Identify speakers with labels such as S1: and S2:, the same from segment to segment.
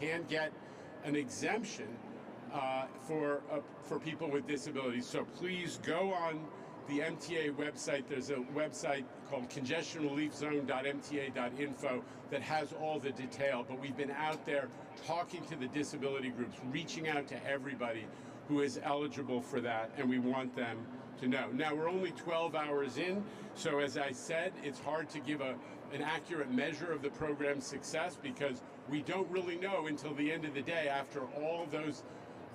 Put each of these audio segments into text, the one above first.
S1: can get an exemption for people with disabilities. So please go on the MTA website. There's a website called congestionreliefzone.mta.info that has all the detail. But we've been out there talking to the disability groups, reaching out to everybody who is eligible for that, and we want them to know. Now, we're only 12 hours in, so as I said, it's hard to give an accurate measure of the program's success because we don't really know until the end of the day, after all those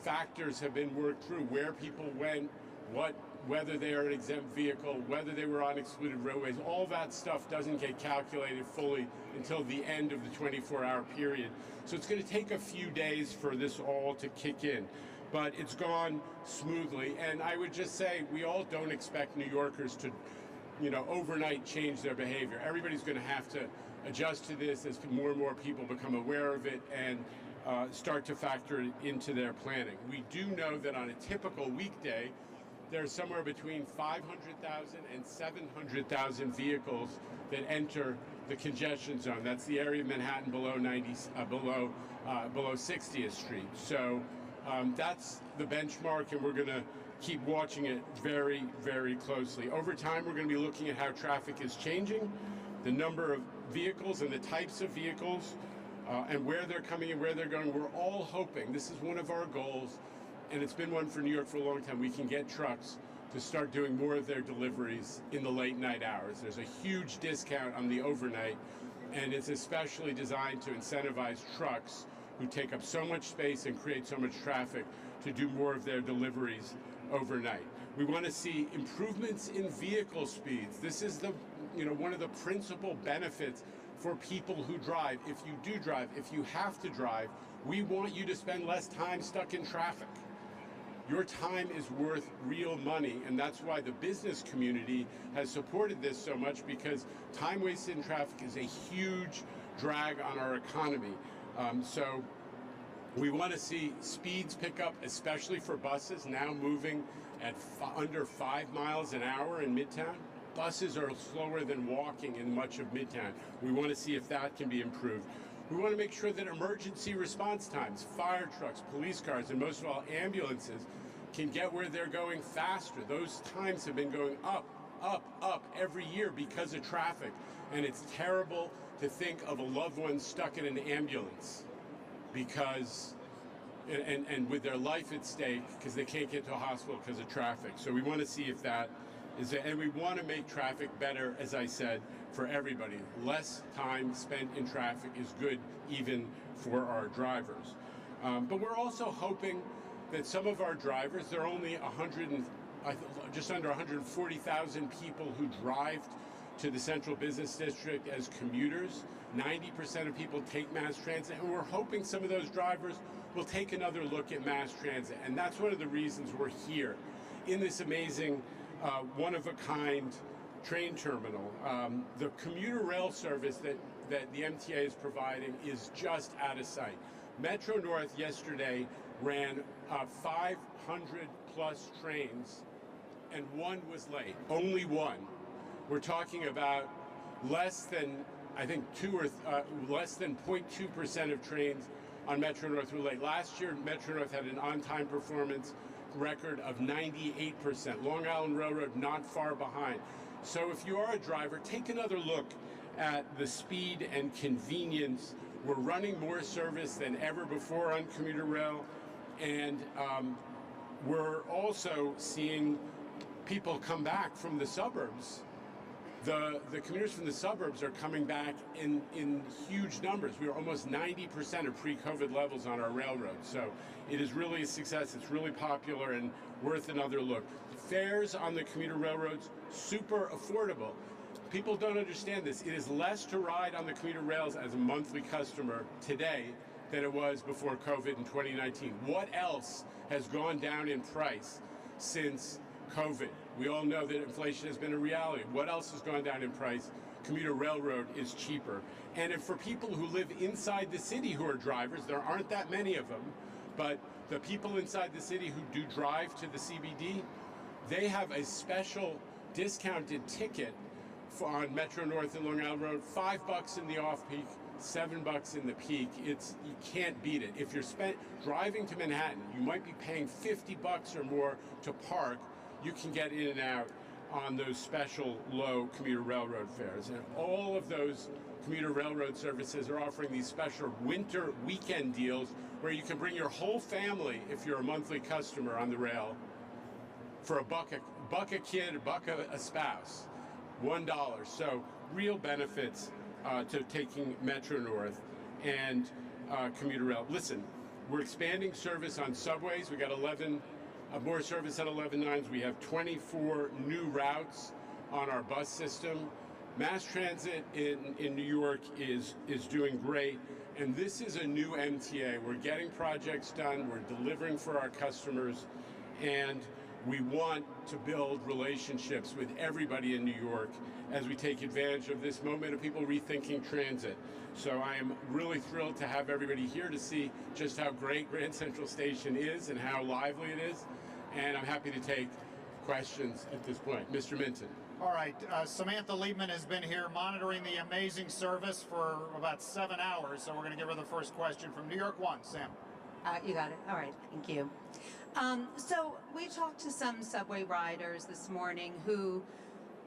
S1: factors have been worked through, where people went, whether they are an exempt vehicle, whether they were on excluded roadways. All that stuff doesn't get calculated fully until the end of the 24-hour period. So it's going to take a few days for this all to kick in. But it's gone smoothly, and I would just say we all don't expect New Yorkers to, overnight change their behavior. Everybody's going to have to adjust to this as more and more people become aware of it and start to factor it into their planning. We do know that on a typical weekday, there's somewhere between 500,000 and 700,000 vehicles that enter the congestion zone. That's the area of Manhattan below 60th Street. So that's the benchmark, and we're going to keep watching it very, very closely. Over time, we're going to be looking at how traffic is changing, the number of vehicles and the types of vehicles, and where they're coming and where they're going. We're all hoping, this is one of our goals, and it's been one for New York for a long time, we can get trucks to start doing more of their deliveries in the late night hours. There's a huge discount on the overnight, and it's especially designed to incentivize trucks who take up so much space and create so much traffic to do more of their deliveries overnight. We want to see improvements in vehicle speeds. This is one of the principal benefits for people who drive. If you do drive, if you have to drive, we want you to spend less time stuck in traffic. Your time is worth real money, and that's why the business community has supported this so much, because time wasted in traffic is a huge drag on our economy. So we want to see speeds pick up, especially for buses now moving at under 5 miles an hour in Midtown. Buses are slower than walking in much of Midtown. We want to see if that can be improved. We want to make sure that emergency response times, fire trucks, police cars, and most of all ambulances can get where they're going faster. Those times have been going up every year because of traffic. And it's terrible to think of a loved one stuck in an ambulance because, and with their life at stake because they can't get to a hospital because of traffic. So we want to see if that is, and we want to make traffic better, as I said, for everybody. Less time spent in traffic is good even for our drivers. But we're also hoping that some of our drivers, there are only just under 140,000 people who drive to the Central Business District as commuters. 90% of people take mass transit, and we're hoping some of those drivers will take another look at mass transit. And that's one of the reasons we're here in this amazing one-of-a-kind train terminal. The commuter rail service that the MTA is providing is just out of sight. Metro North yesterday ran 500 plus trains, and one was late. Only one. We're talking about less than, I think, less than 0.2% of trains on Metro North were late. Last year, Metro North had an on-time performance record of 98%. Long Island Railroad not far behind. So if you are a driver, take another look at the speed and convenience. We're running more service than ever before on commuter rail, and we're also seeing people come back from the suburbs. The commuters from the suburbs are coming back in huge numbers. We are almost 90% of pre-COVID levels on our railroad. So it is really a success. It's really popular and worth another look. Fares on the commuter railroads, super affordable. People don't understand this. It is less to ride on the commuter rails as a monthly customer today than it was before COVID in 2019. What else has gone down in price since COVID? We all know that inflation has been a reality. What else has gone down in price? Commuter railroad is cheaper. And if for people who live inside the city who are drivers, there aren't that many of them, but the people inside the city who do drive to the CBD, they have a special discounted ticket on Metro North and Long Island Road, $5 in the off-peak, $7 in the peak, you can't beat it. If you're driving to Manhattan, you might be paying $50 or more to park. You can get in and out on those special low commuter railroad fares. And all of those commuter railroad services are offering these special winter weekend deals where you can bring your whole family, if you're a monthly customer on the rail, for $1 a kid, $1 a spouse, $1. So real benefits to taking Metro North and commuter rail. Listen, we're expanding service on subways. We got 11 more service at 11 nines. We have 24 new routes on our bus system. Mass transit in New York is doing great, and this is a new MTA. We're getting projects done. We're delivering for our customers, and we want to build relationships with everybody in New York as we take advantage of this moment of people rethinking transit. So I am really thrilled to have everybody here to see just how great Grand Central Station is and how lively it is. And I'm happy to take questions at this point. Mr. Minton.
S2: All right, Samantha Liebman has been here monitoring the amazing service for about 7 hours, so we're going to give her the first question from New York 1. Sam.
S3: You got it. All right, thank you. So we talked to some subway riders this morning who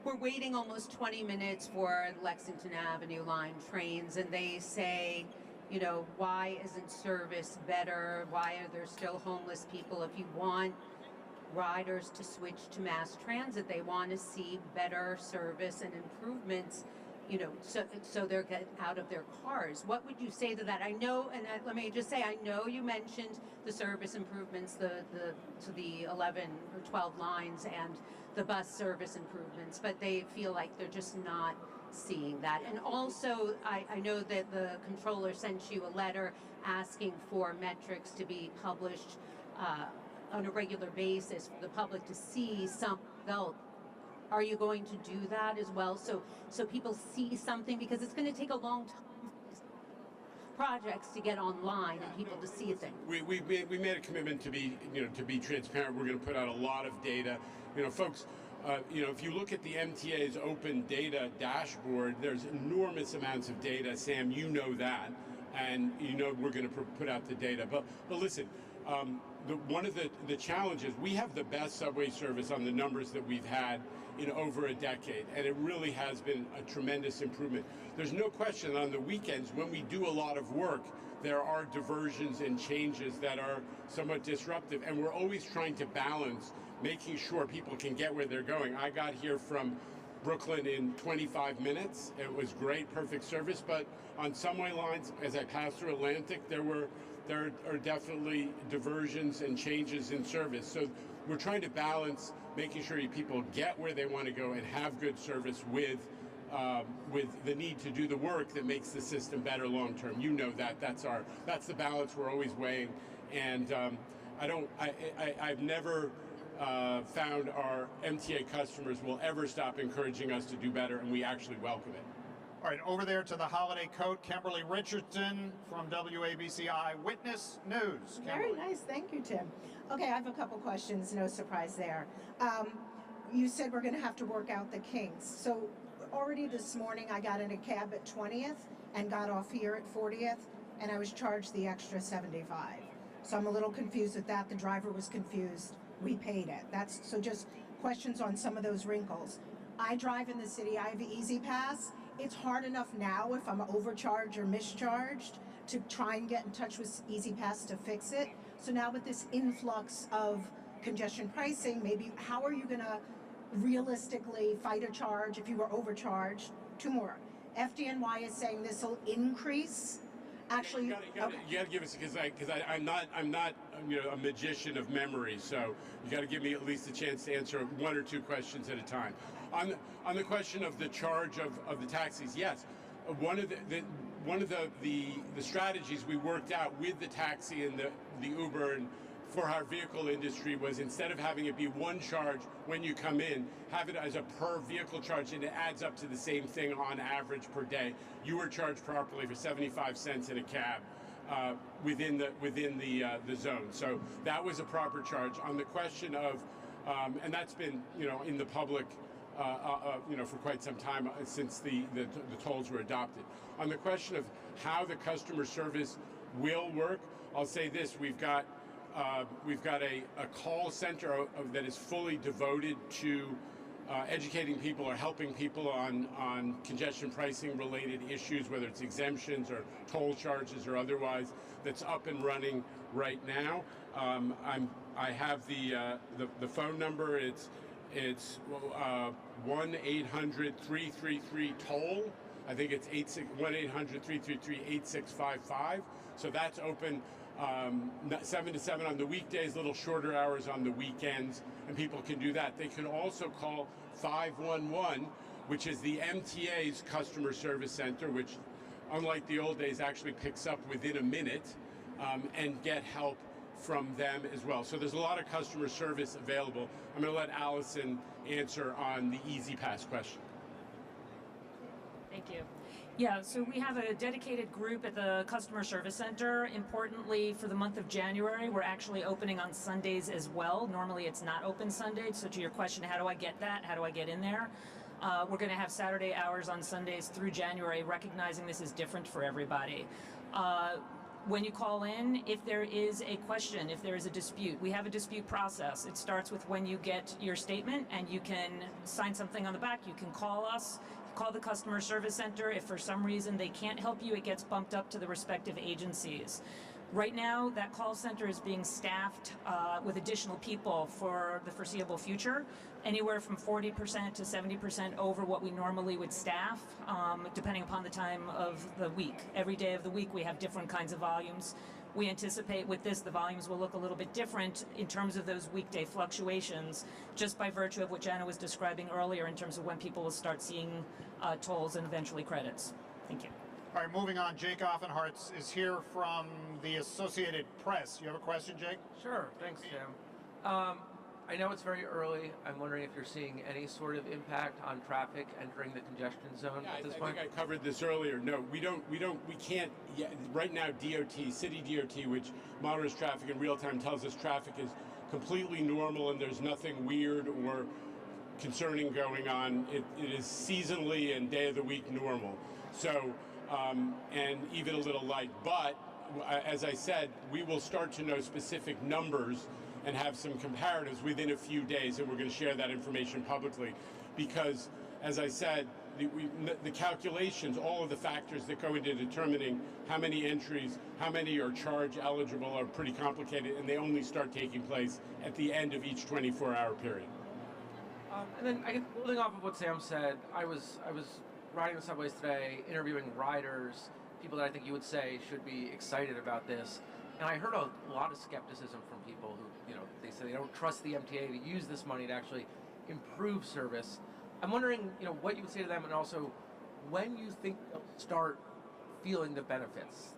S3: were waiting almost 20 minutes for Lexington Avenue line trains, and they say, you know, why isn't service better? Why are there still homeless people? If you want riders to switch to mass transit, they want to see better service and improvements, you know, so they're get out of their cars. What would you say to that? I know, and let me just say, I know you mentioned the service improvements, to the 11 or 12 lines and the bus service improvements, but they feel like they're just not seeing that. And also, I know that the controller sent you a letter asking for metrics to be published on a regular basis for the public to see some result. Are you going to do that as well, so people see something? Because it's going to take a long time for projects to get online and people to see things.
S1: We made a commitment to be, you know, to be transparent. We're going to put out a lot of data. You know, folks, you know, if you look at the MTA's open data dashboard, there's enormous amounts of data. Sam, you know that, and you know we're going to put out the data. But listen. One of the challenges, we have the best subway service on the numbers that we've had in over a decade, and it really has been a tremendous improvement. There's no question on the weekends when we do a lot of work, there are diversions and changes that are somewhat disruptive, and we're always trying to balance making sure people can get where they're going. I got here from Brooklyn in 25 minutes. It was great, perfect service, but on subway lines, as I passed through Atlantic, there are definitely diversions and changes in service. So we're trying to balance making sure people get where they want to go and have good service with the need to do the work that makes the system better long term. You know that. That's the balance we're always weighing. And I've never found our MTA customers will ever stop encouraging us to do better, and we actually welcome it.
S2: All right, over there to the holiday coat, Kimberly Richardson from WABC Eyewitness News.
S4: Very nice, thank you, Tim. Okay, I have a couple questions, no surprise there. You said we're gonna have to work out the kinks. So already this morning I got in a cab at 20th and got off here at 40th, and I was charged the extra 75. So I'm a little confused with that. The driver was confused, we paid it. So just questions on some of those wrinkles. I drive in the city, I have Easy Pass. It's hard enough now if I'm overcharged or mischarged to try and get in touch with Easy Pass to fix it. So now with this influx of congestion pricing, maybe how are you gonna realistically fight a charge if you were overcharged? Two more. FDNY is saying this will increase. Actually,
S1: you gotta give us, because I'm not you know, a magician of memory, so you got to give me at least a chance to answer one or two questions at a time. On the question of the charge of the taxis, yes, one of the strategies we worked out with the taxi and the Uber and for our vehicle industry was, instead of having it be one charge when you come in, have it as a per vehicle charge, and it adds up to the same thing on average per day. You were charged properly for 75 cents in a cab within the zone. So that was a proper charge. On the question of, and that's been, you know, in the public for quite some time since the tolls were adopted. On the question of how the customer service will work, I'll say this: we've got a call center that is fully devoted to educating people or helping people on congestion pricing related issues, whether it's exemptions or toll charges or otherwise. That's up and running right now. I have the phone number. It's 1-800-333-TOLL. I think it's 1-800-333-8655. So that's open 7 to 7 on the weekdays, little shorter hours on the weekends, and people can do that. They can also call 511, which is the MTA's customer service center, which, unlike the old days, actually picks up within a minute, and get help from them as well. So there's a lot of customer service available. I'm going to let Allison answer on the Easy Pass question.
S5: Thank you. Yeah, so we have a dedicated group at the Customer Service Center. Importantly, for the month of January, we're actually opening on Sundays as well. Normally it's not open Sundays, so to your question, how do I get that? How do I get in there? We're going to have Saturday hours on Sundays through January, recognizing this is different for everybody. When you call in, if there is a question, if there is a dispute, we have a dispute process. It starts with when you get your statement, and you can sign something on the back. You can call us, call the customer service center. If for some reason they can't help you, it gets bumped up to the respective agencies. Right now, that call center is being staffed with additional people for the foreseeable future, anywhere from 40% to 70% over what we normally would staff, depending upon the time of the week. Every day of the week, we have different kinds of volumes. We anticipate with this, the volumes will look a little bit different in terms of those weekday fluctuations, just by virtue of what Jana was describing earlier in terms of when people will start seeing tolls and eventually credits. Thank you.
S2: All right, moving on. Jake Offenhartz is here from the Associated Press. You have a question, Jake?
S6: Sure. Thanks, Jim. I know it's very early. I'm wondering if you're seeing any sort of impact on traffic entering the congestion zone at this point.
S1: I think I covered this earlier. No, we can't yet. Right now, City DOT, which monitors traffic in real time, tells us traffic is completely normal and there's nothing weird or concerning going on. It is seasonally and day of the week normal. So, and even a little light. But as I said, we will start to know specific numbers and have some comparatives within a few days, and we're going to share that information publicly, because, as I said, the calculations, all of the factors that go into determining how many entries, how many are charge eligible, are pretty complicated, and they only start taking place at the end of each 24-hour period.
S6: And then, building off of what Sam said, I was riding the subways today, interviewing riders, people that I think you would say should be excited about this. And I heard a lot of skepticism from people who, they say they don't trust the MTA to use this money to actually improve service. I'm wondering, what you would say to them, and also when you think they'll start feeling the benefits.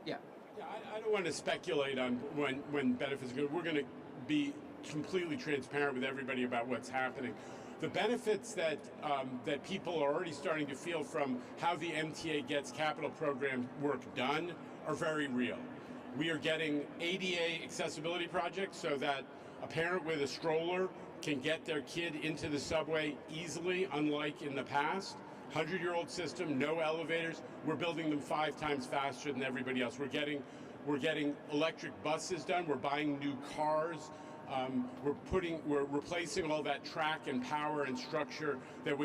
S6: Yeah,
S1: I don't want to speculate on when benefits are good. We're going to be completely transparent with everybody about what's happening. The benefits that people are already starting to feel from how the MTA gets capital program work done are very real. We are getting ADA accessibility projects so that a parent with a stroller can get their kid into the subway easily, unlike in the past. 100-year-old system, no elevators. We're building them 5 times faster than everybody else. We're getting electric buses done. We're buying new cars. We're replacing all that track and power and structure that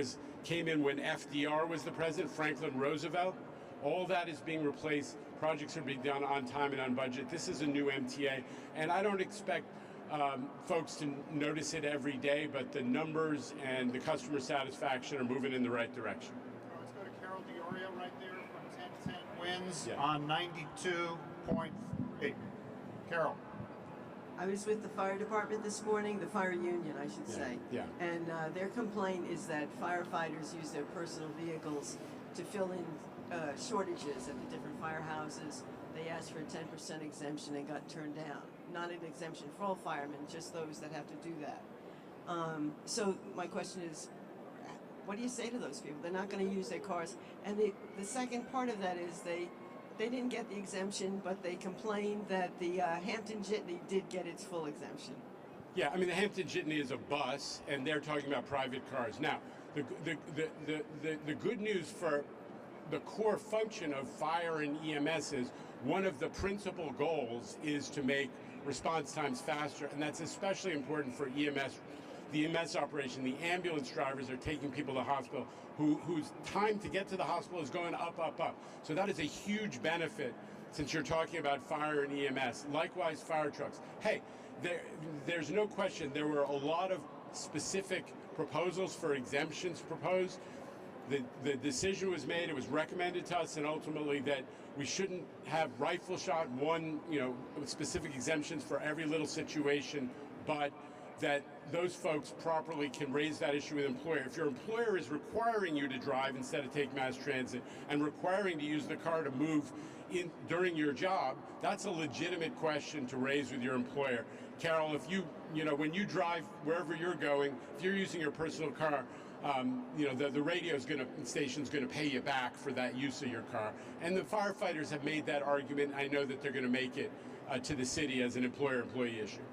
S1: came in when FDR was the president, Franklin Roosevelt. All that is being replaced. Projects are being done on time and on budget. This is a new MTA, and I don't expect folks to notice it every day, but the numbers and the customer satisfaction are moving in the right direction.
S2: Let's go to Carol DiOrio right there from 1010 Wins on 92.8. Carol.
S7: I was with the fire department this morning, the fire union, I should say.
S1: Yeah.
S7: And their complaint is that firefighters use their personal vehicles to fill in shortages at the different firehouses. They asked for a 10% exemption and got turned down. Not an exemption for all firemen, just those that have to do that. So my question is, what do you say to those people? They're not going to use their cars. And the second part of that is they didn't get the exemption, but they complained that the Hampton Jitney did get its full exemption.
S1: Yeah, I mean, the Hampton Jitney is a bus, and they're talking about private cars. Now, the good news for the core function of fire and EMS is one of the principal goals is to make response times faster, and that's especially important for EMS. The EMS operation, the ambulance drivers are taking people to the hospital whose time to get to the hospital is going up, up, up. So that is a huge benefit since you're talking about fire and EMS. Likewise, fire trucks. Hey, there's no question there were a lot of specific proposals for exemptions proposed. The decision was made, it was recommended to us, and ultimately that we shouldn't have rifle shot specific exemptions for every little situation, but that those folks properly can raise that issue with the employer. If your employer is requiring you to drive instead of take mass transit and requiring to use the car to move in during your job, that's a legitimate question to raise with your employer. Carol, if when you drive wherever you're going, if you're using your personal car, the radio station's going to pay you back for that use of your car. And the firefighters have made that argument. I know that they're going to make it to the city as an employer-employee issue.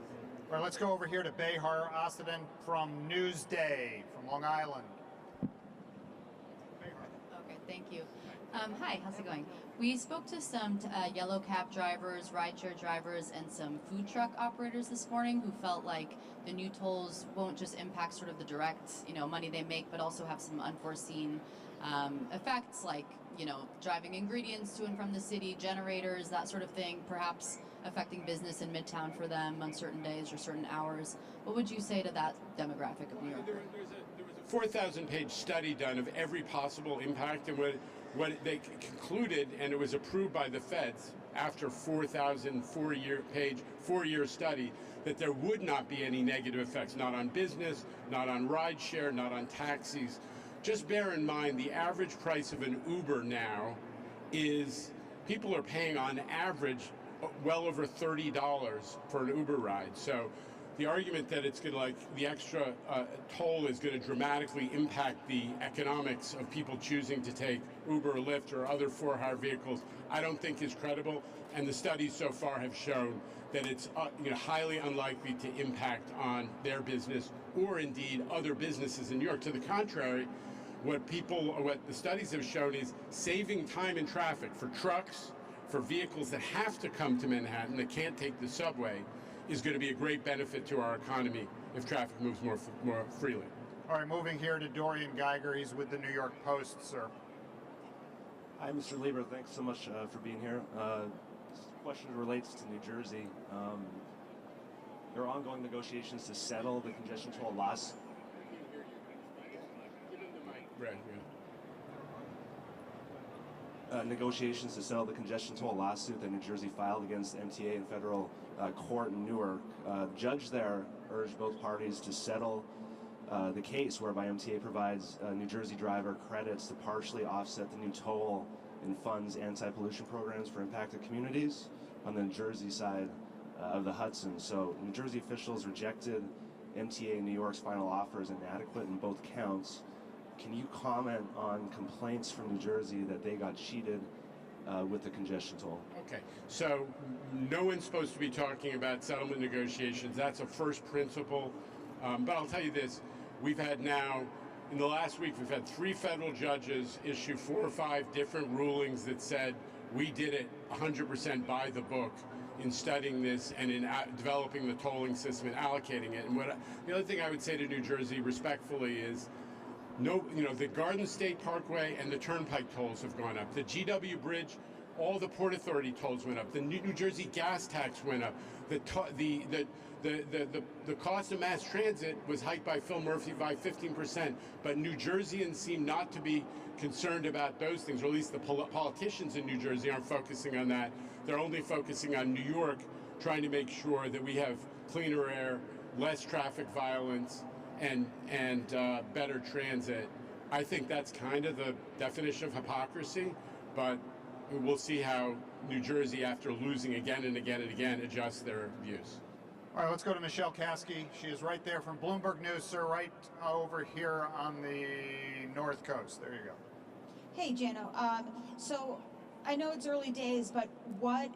S2: All right, let's go over here to Behar Asadin from Newsday from Long Island.
S8: Okay, thank you. Hi, how's it going? We spoke to some yellow cab drivers, rideshare drivers, and some food truck operators this morning who felt like the new tolls won't just impact sort of the direct, money they make, but also have some unforeseen effects like, driving ingredients to and from the city, generators, that sort of thing, perhaps affecting business in Midtown for them on certain days or certain hours. What would you say to that demographic of New York?
S1: There was a 4,000-page study done of every possible impact, and what they concluded, and it was approved by the feds after 4-year study, that there would not be any negative effects, not on business, not on rideshare, not on taxis. Just bear in mind the average price of an Uber now is, people are paying on average well over $30 for an Uber ride. So the argument that it's going to, the extra toll is going to dramatically impact the economics of people choosing to take Uber or Lyft or other for-hire vehicles, I don't think is credible. And the studies so far have shown that it's highly unlikely to impact on their business or indeed other businesses in New York. To the contrary, what the studies have shown is saving time in traffic for trucks, for vehicles that have to come to Manhattan that can't take the subway, is going to be a great benefit to our economy if traffic moves more freely.
S2: All right, moving here to Dorian Geiger. He's with the New York Post, sir.
S9: Hi, Mr. Lieber. Thanks so much for being here. This question relates to New Jersey. There are ongoing negotiations to settle the congestion toll loss.
S1: Right,
S9: negotiations to settle the congestion toll lawsuit that New Jersey filed against MTA in federal court in Newark. The judge there urged both parties to settle the case whereby MTA provides New Jersey driver credits to partially offset the new toll and funds anti-pollution programs for impacted communities on the New Jersey side of the Hudson. So New Jersey officials rejected MTA and New York's final offer as inadequate in both counts. Can you comment on complaints from New Jersey that they got cheated with the congestion toll?
S1: Okay, so no one's supposed to be talking about settlement negotiations. That's a first principle. But I'll tell you this, we've had now, in the last week, we've had 3 federal judges issue 4 or 5 different rulings that said we did it 100% by the book in studying this and in developing the tolling system and allocating it. And the other thing I would say to New Jersey respectfully is, the Garden State Parkway and the Turnpike tolls have gone up. The GW Bridge, all the Port Authority tolls went up. The New Jersey gas tax went up. The cost of mass transit was hiked by Phil Murphy by 15%. But New Jerseyans seem not to be concerned about those things, or at least the politicians in New Jersey aren't focusing on that. They're only focusing on New York, trying to make sure that we have cleaner air, less traffic violence, and better transit. I think that's kind of the definition of hypocrisy, but we'll see how New Jersey, after losing again and again and again, adjusts their views.
S2: All right, let's go to Michelle Cassidy. She is right there from Bloomberg News, sir, right over here on the North Coast. There you go.
S10: Hey, Jano. So I know it's early days, but what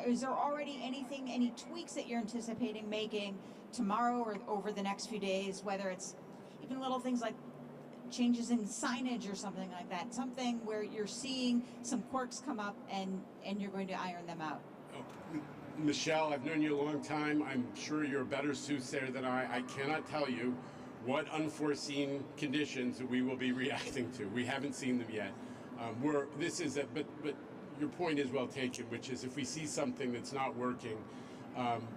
S10: is there already anything, any tweaks that you're anticipating making tomorrow or over the next few days, whether it's even little things like changes in signage or something like that, something where you're seeing some quirks come up and you're going to iron them out?
S1: Michelle, I've known you a long time. I'm sure you're a better soothsayer than I cannot tell you what unforeseen conditions that we will be reacting to. We haven't seen them yet. But your point is well taken, which is if we see something that's not working,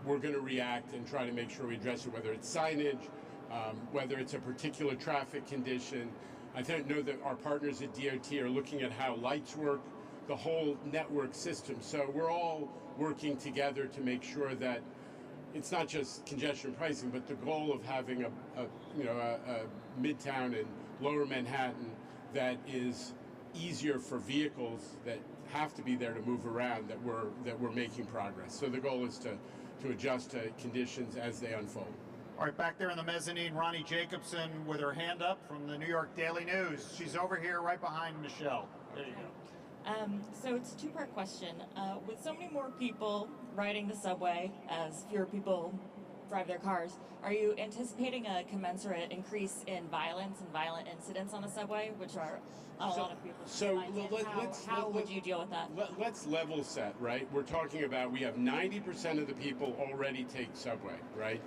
S1: we're going to react and try to make sure we address it, whether it's signage, whether it's a particular traffic condition. I know that our partners at DOT are looking at how lights work, the whole network system. So we're all working together to make sure that it's not just congestion pricing, but the goal of having a Midtown and Lower Manhattan that is easier for vehicles that have to be there to move around, that we're making progress. So the goal is to adjust to conditions as they unfold.
S2: All right, back there in the mezzanine, Ronnie Jacobson with her hand up from the New York Daily News. She's over here right behind Michelle. There you go.
S11: So it's a two-part question. With so many more people riding the subway as fewer people drive their cars, are you anticipating a commensurate increase in violence and violent incidents on the subway, which are a lot of people's How would you deal with that?
S1: Let's level set, right? We're talking about we have 90% of the people already take subway, right?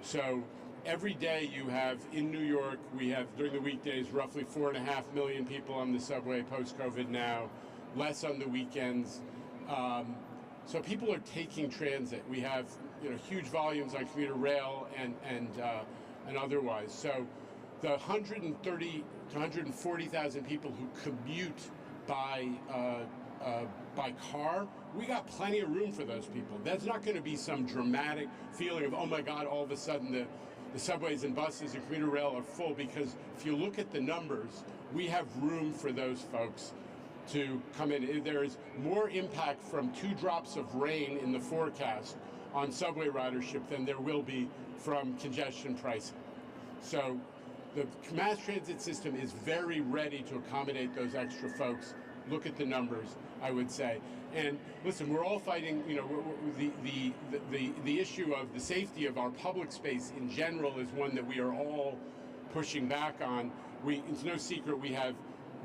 S1: So every day you have in New York, we have during the weekdays roughly 4.5 million people on the subway post-COVID now, less on the weekends. So people are taking transit. We have huge volumes on commuter rail and otherwise. So the 130 to 140,000 people who commute by car, we got plenty of room for those people. That's not going to be some dramatic feeling of, oh my God, all of a sudden the subways and buses and commuter rail are full, because if you look at the numbers, we have room for those folks to come in. There is more impact from 2 drops of rain in the forecast on subway ridership than there will be from congestion pricing. So the mass transit system is very ready to accommodate those extra folks. Look at the numbers, I would say. And listen, we're all fighting, the issue of the safety of our public space in general is one that we are all pushing back on. It's no secret we have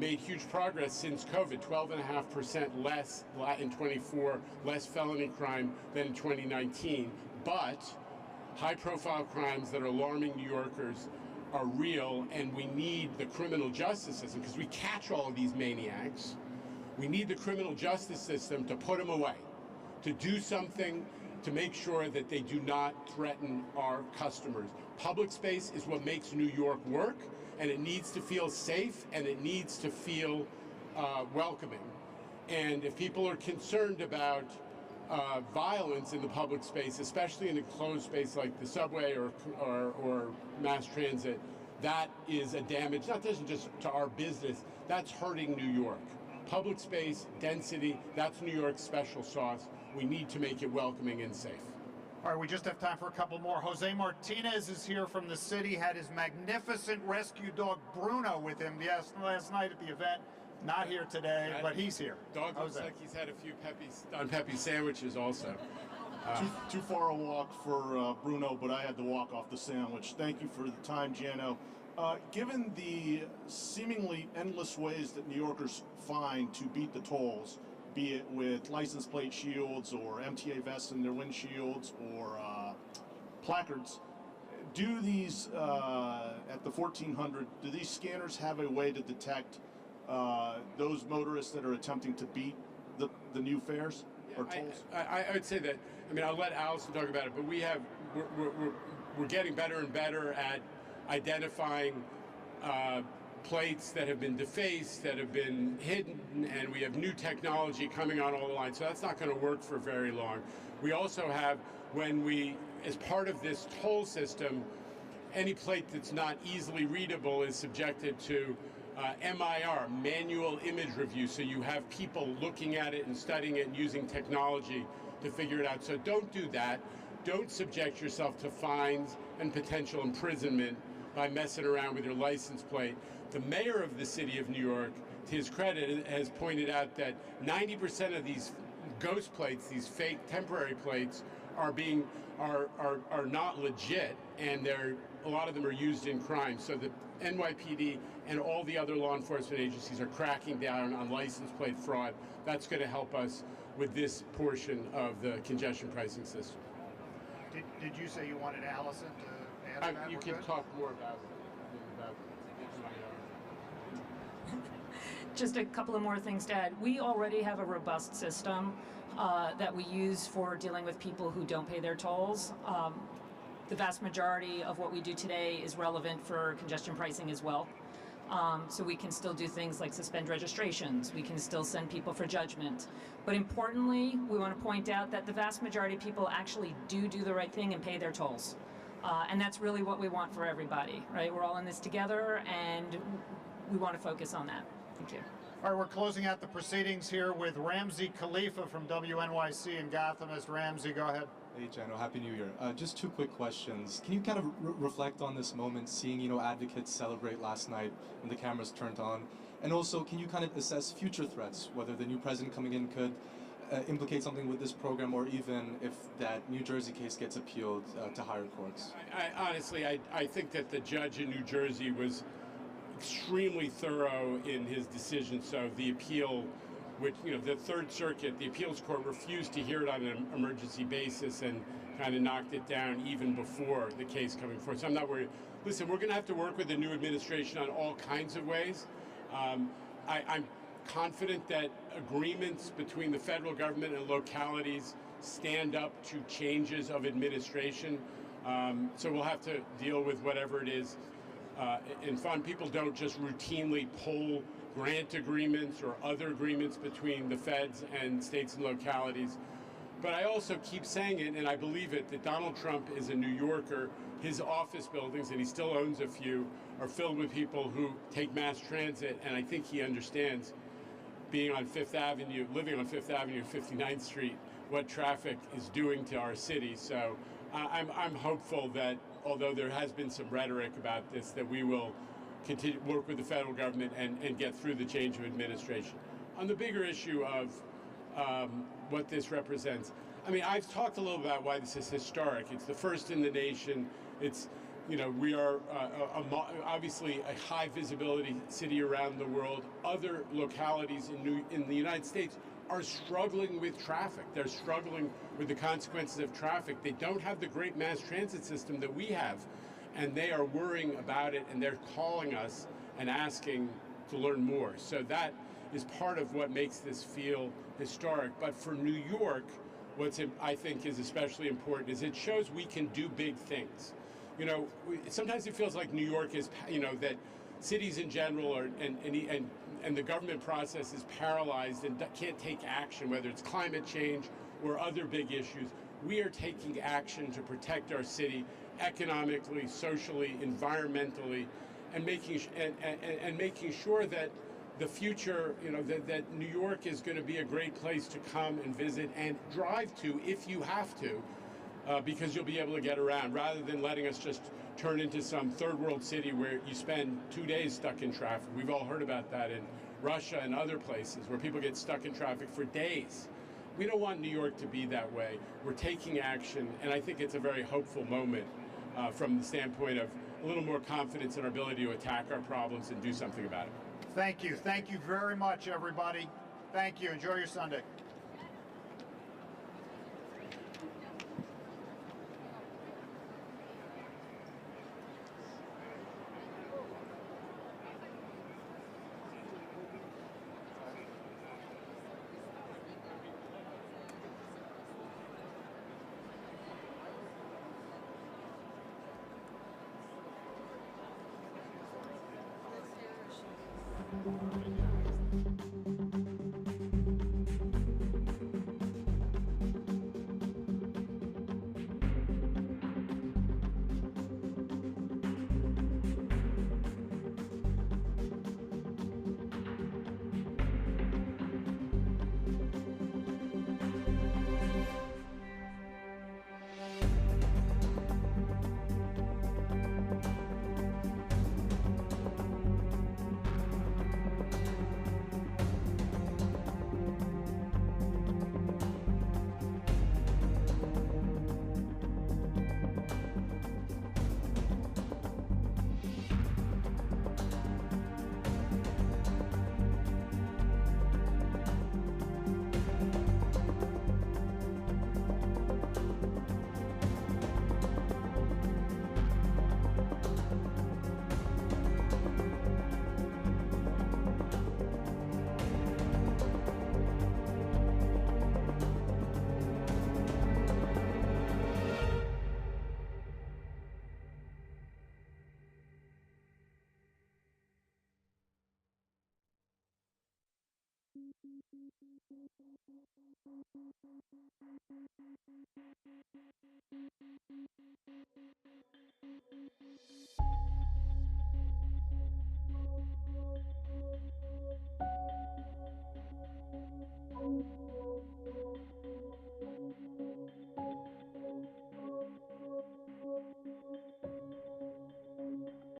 S1: made huge progress since COVID, 12.5% less in 24, less felony crime than in 2019. But high-profile crimes that are alarming New Yorkers are real, and we need the criminal justice system, because we catch all of these maniacs. We need the criminal justice system to put them away, to do something to make sure that they do not threaten our customers. Public space is what makes New York work, and it needs to feel safe, and it needs to feel welcoming. And if people are concerned about violence in the public space, especially in a closed space like the subway or mass transit, that is a damage, not just to our business, that's hurting New York. Public space, density, that's New York's special sauce. We need to make it welcoming and safe.
S2: All right, we just have time for a couple more. Jose Martinez is here from the city, had his magnificent rescue dog Bruno with him last night at the event. Not here today, but he's here.
S1: Dog looks like he's had a few Pepe sandwiches also.
S12: Too far a walk for Bruno, but I had to walk off the sandwich. Thank you for the time, Jano. Given the seemingly endless ways that New Yorkers find to beat the tolls, be it with license plate shields or MTA vests in their windshields or placards, do these, at the 1400, do these scanners have a way to detect those motorists that are attempting to beat the new fares or tolls?
S1: I would say that, I'll let Allison talk about it, but we're getting better and better at identifying plates that have been defaced, that have been hidden, and we have new technology coming on all the lines. So that's not going to work for very long. We also have, as part of this toll system, any plate that's not easily readable is subjected to MIR, manual image review. So you have people looking at it and studying it and using technology to figure it out. So don't do that. Don't subject yourself to fines and potential imprisonment by messing around with your license plate. The mayor of the city of New York, to his credit, has pointed out that 90% of these ghost plates, these fake temporary plates, are not legit, and a lot of them are used in crime. So the NYPD and all the other law enforcement agencies are cracking down on license plate fraud. That's going to help us with this portion of the congestion pricing system.
S2: Did you say you wanted Allison to add to that?
S1: You
S2: We're
S1: can
S2: good?
S1: talk more about
S5: Just a couple of more things to add. We already have a robust system that we use for dealing with people who don't pay their tolls. The vast majority of what we do today is relevant for congestion pricing as well. So we can still do things like suspend registrations. We can still send people for judgment. But importantly, we want to point out that the vast majority of people actually do the right thing and pay their tolls. And that's really what we want for everybody, right? We're all in this together, and we want to focus on that. Thank you.
S2: All right, we're closing out the proceedings here with Ramsey Khalifa from WNYC in Gotham. Mr. Ramsey, go ahead.
S13: Hey, Jano, Happy New Year. Just two quick questions. Can you kind of reflect on this moment, seeing, advocates celebrate last night when the cameras turned on? And also, can you kind of assess future threats, whether the new president coming in could implicate something with this program, or even if that New Jersey case gets appealed to higher courts?
S1: Honestly, I think that the judge in New Jersey was extremely thorough in his decision. So the appeal, which, the Third Circuit, the appeals court refused to hear it on an emergency basis and kind of knocked it down even before the case coming forward. So I'm not worried. Listen, we're going to have to work with the new administration on all kinds of ways. I'm confident that agreements between the federal government and localities stand up to changes of administration. So we'll have to deal with whatever it is. In fun, people don't just routinely pull grant agreements or other agreements between the feds and states and localities. But I also keep saying it, and I believe it, that Donald Trump is a New Yorker. His office buildings, and he still owns a few, are filled with people who take mass transit, and I think he understands, being on Fifth Avenue, living on Fifth Avenue, 59th Street, what traffic is doing to our city. So I'm hopeful that, although there has been some rhetoric about this, that we will continue to work with the federal government and get through the change of administration. On the bigger issue of what this represents, I mean, I've talked a little about why this is historic. It's the first in the nation. It's, we are obviously a high visibility city around the world. Other localities in the United States are struggling with traffic. They're struggling with the consequences of traffic. They don't have the great mass transit system that we have, and they are worrying about it, and they're calling us and asking to learn more. So that is part of what makes this feel historic. But for New York, what I think is especially important is it shows we can do big things. Sometimes it feels like New York is, that cities in general are, and the government process is paralyzed and can't take action, whether it's climate change or other big issues. We are taking action to protect our city economically, socially, environmentally, and making sure that the future, that New York is going to be a great place to come and visit and drive to if you have to, because you'll be able to get around, rather than letting us just turn into some third world city where you spend 2 days stuck in traffic. We've all heard about that in Russia and other places where people get stuck in traffic for days. We don't want New York to be that way. We're taking action, and I think it's a very hopeful moment from the standpoint of a little more confidence in our ability to attack our problems and do something about it.
S2: Thank you. Thank you very much, everybody. Thank you. Enjoy your Sunday.